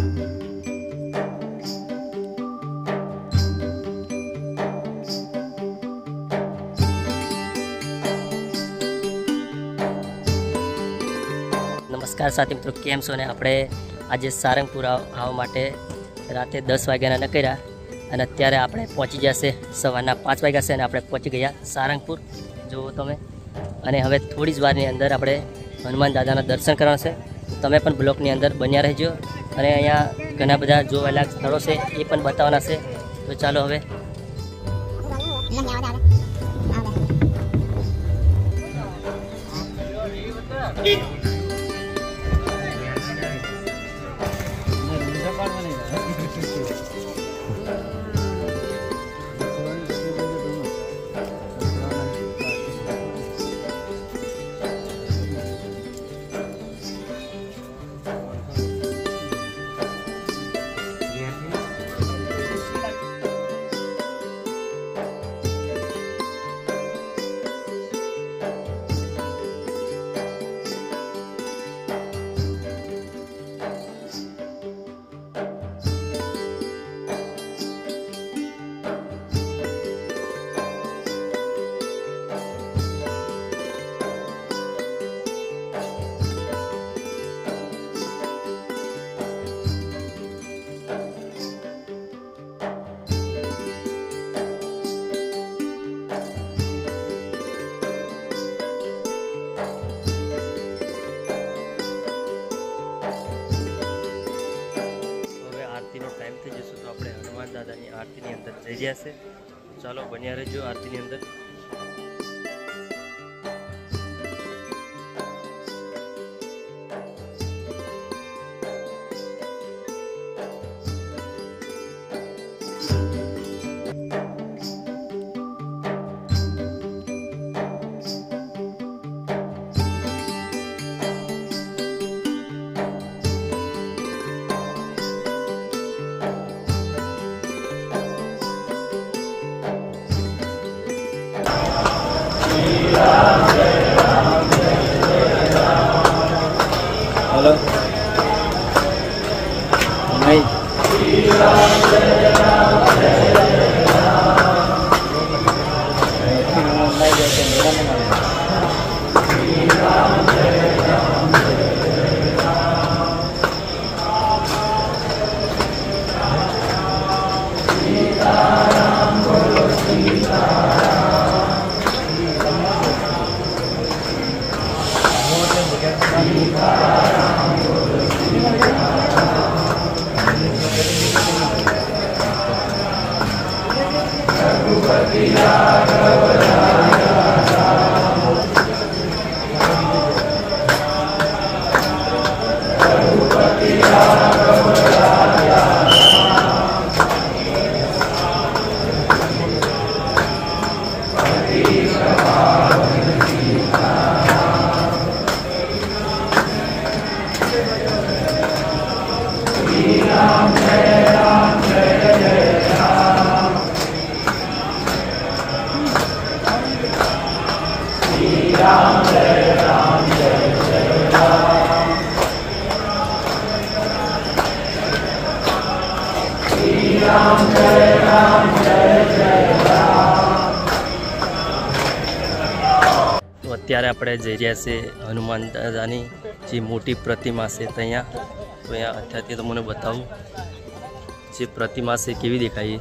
नमस्कार साथी मित्रों, केम छो ने आपणे आज सारंगपुर आववा माटे राते 10 वाग्याना नकर्या अने अत्यारे आपणे पहोंची जशे सवाરના 5 वाग्या छे अने आपणे पहोंची गया सारंगपुर। जो तमे अने हवे थोड़ी ज वारनी अंदर आपणे हनुमान दादाना दर्शन करवाना छे। तमे पण ब्लॉकनी अंदर बन्या रहिजो अने अहींया घणा बधा जोवालायक स्थळो छे ए पण बताववाना छे। तो चालो हवे हनुमान दादा की आरती अंदर जई रह्या छे। चलो बन्या रहिजो आरती अंदर। हेलो नहीं तो अत्यारे आपणे जई रह्या छे हनुमान दादानी जे मोटी प्रतिमा छे त्यां। तो अहींया अत्यारथी तमने बतावुं जे प्रतिमा छे केवी देखाय।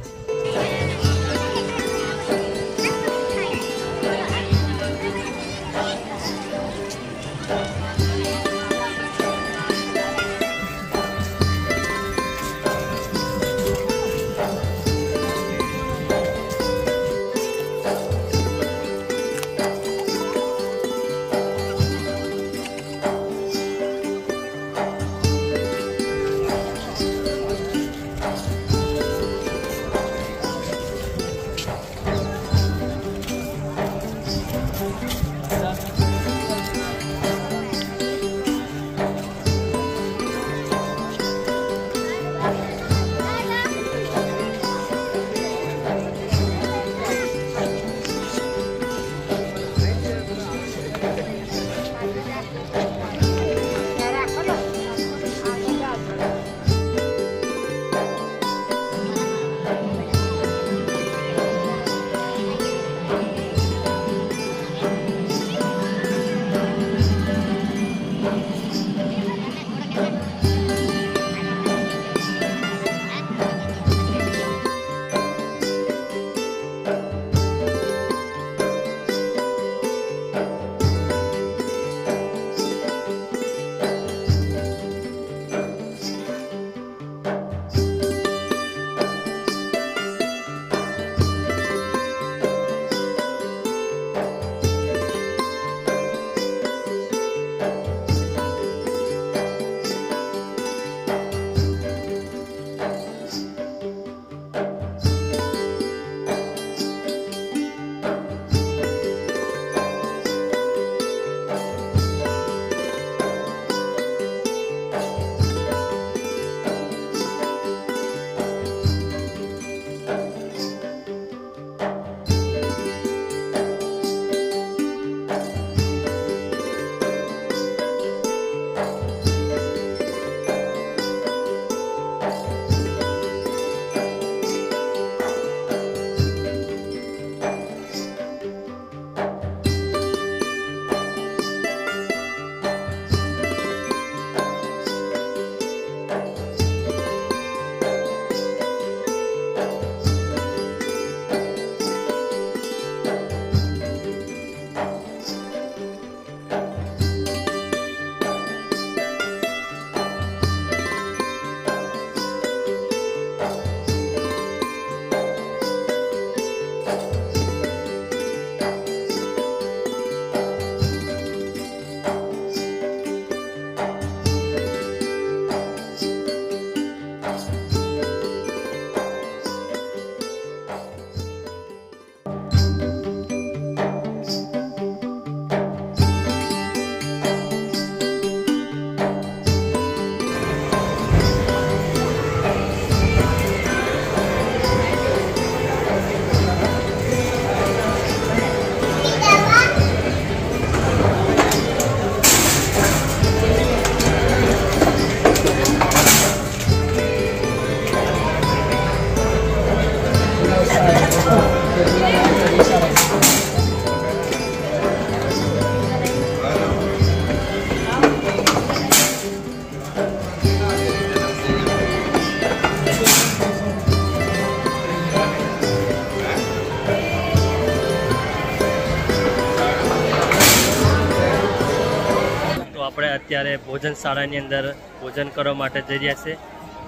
અત્યારે ભોજનશાળાની અંદર ભોજન કરવા માટે જઈ રહ્યા છે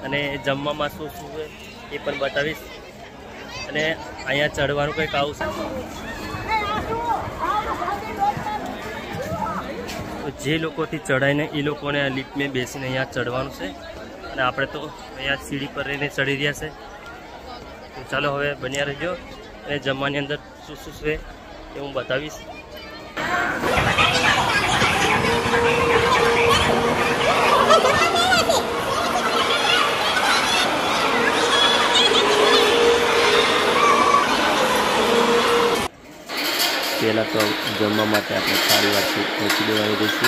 અને જમવામાં શું શું છે એ પણ બતાવીશ અને અહીંયા ચડવાનું કંઈક આવું છે તો જે લોકોથી ચડાઈને એ લોકોને આ લિફ્ટમાં બેસીને અહીંયા ચડવાનું છે અને આપણે તો અહીંયા સીડી પર રહીને ચડી રહ્યા છે તો ચાલો હવે બન્યા રહેજો અને જમવાની અંદર શું શું છે એ હું બતાવીશ પહેલાં તો જમવા માટે આપણે સારી વાતથી પહોંચી દેવાની રહેશે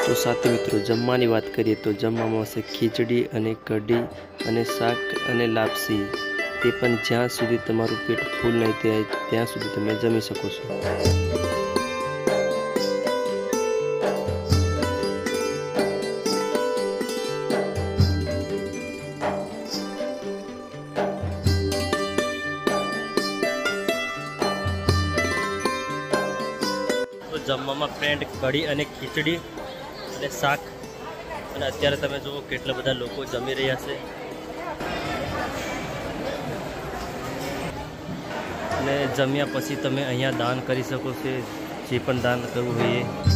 તો સાથે મિત્રો જમવાની વાત કરીએ તો જમવામાં હશે ખીચડી અને કઢી અને શાક અને લાપસી તે પણ જ્યાં સુધી તમારું પેટ ફૂલ નહીં થાય ત્યાં સુધી તમે જમી શકો છો જમવામાં ફ્રેન્ડ કઢી અને ખીચડી અને શાક અને અત્યારે તમે જુઓ કેટલા બધા લોકો જમી રહ્યા છે અને જમ્યા પછી તમે અહીંયા દાન કરી શકો છો જે પણ દાન કરવું હોય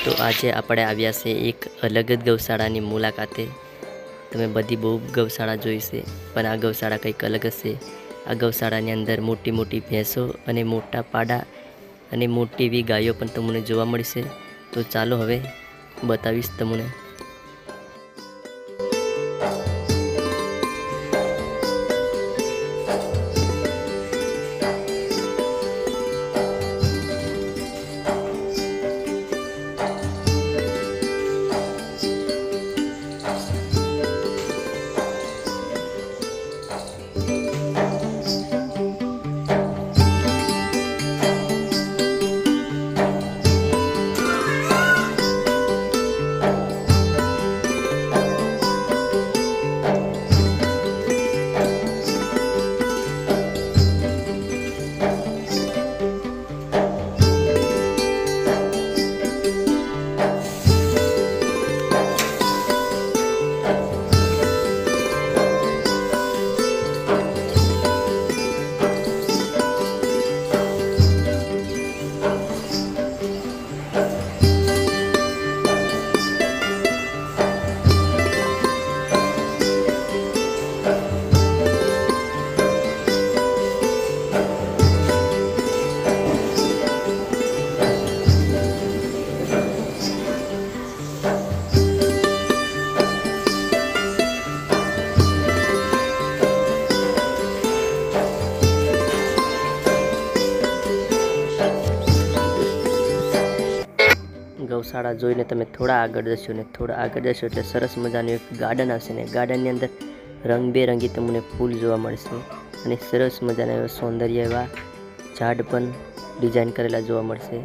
તો આજે આપણે આવ્યા છે એક અલગ જ ગૌશાળાની મુલાકાતે તમે બધી બહુ ગૌશાળા જોઈ છે પણ આ ગૌશાળા કંઈક અલગ હશે આ ગૌશાળાની અંદર મોટી મોટી ભેંસો અને મોટા પાડા અને મોટી એવી ગાયો પણ તમને જોવા મળશે તો ચાલો હવે બતાવીશ તમને શાળા જોઈને તમે થોડા આગળ જશો ને થોડા આગળ જશો એટલે સરસ મજાનું એક ગાર્ડન આવશે ને ગાર્ડનની અંદર રંગબેરંગી તમને ફૂલ જોવા મળશે અને સરસ મજાના એવા સૌંદર્ય એવા ઝાડ પણ ડિઝાઇન કરેલા જોવા મળશે।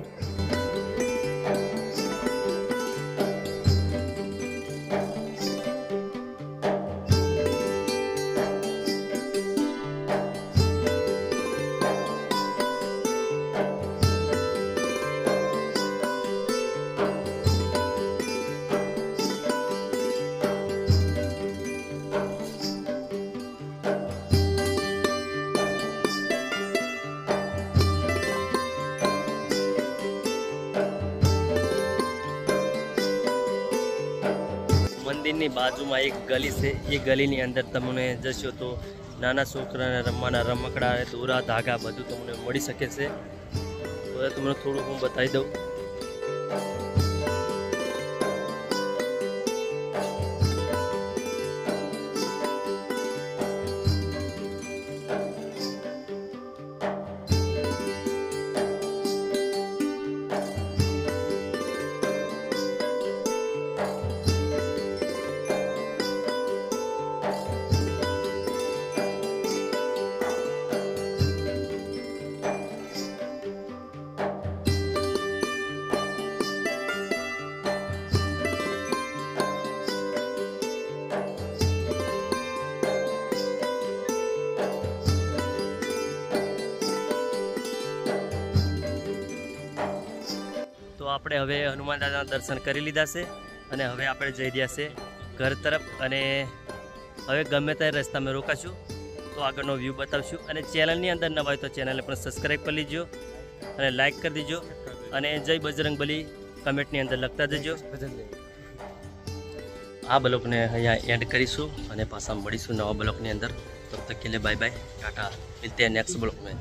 મંદિરની બાજુમાં એક ગલી છે, એ ગલીની અંદર તમને જશો તો નાના છોકરાને રમવાના રમકડા, દોરા, ધાગા બધું તમને મળી શકે છે। હવે તમને થોડું હું બતાવી દઉં। તો આપણે હવે હનુમાન દાદાના દર્શન કરી લીધા છે અને હવે આપણે જઈ રહ્યા છે ઘર તરફ અને હવે ગમે તે રસ્તામાં રોકાશું તો આગળનો વ્યૂ બતાવશું અને ચેનલની અંદર નવા હોય તો ચેનલને પણ સબસ્ક્રાઈબ કરી લીજો અને લાઈક કરી દીજો અને જય બજરંગબલી કમેન્ટની અંદર લખતા જજો। આ બ્લોગને અહીંયા એન્ડ કરીશું અને પાછા મળીશું નવા બ્લોગની અંદર। તબ તક કે लिए बाय बाय टाटा, मिलते हैं नेक्स्ट ब्लॉग में।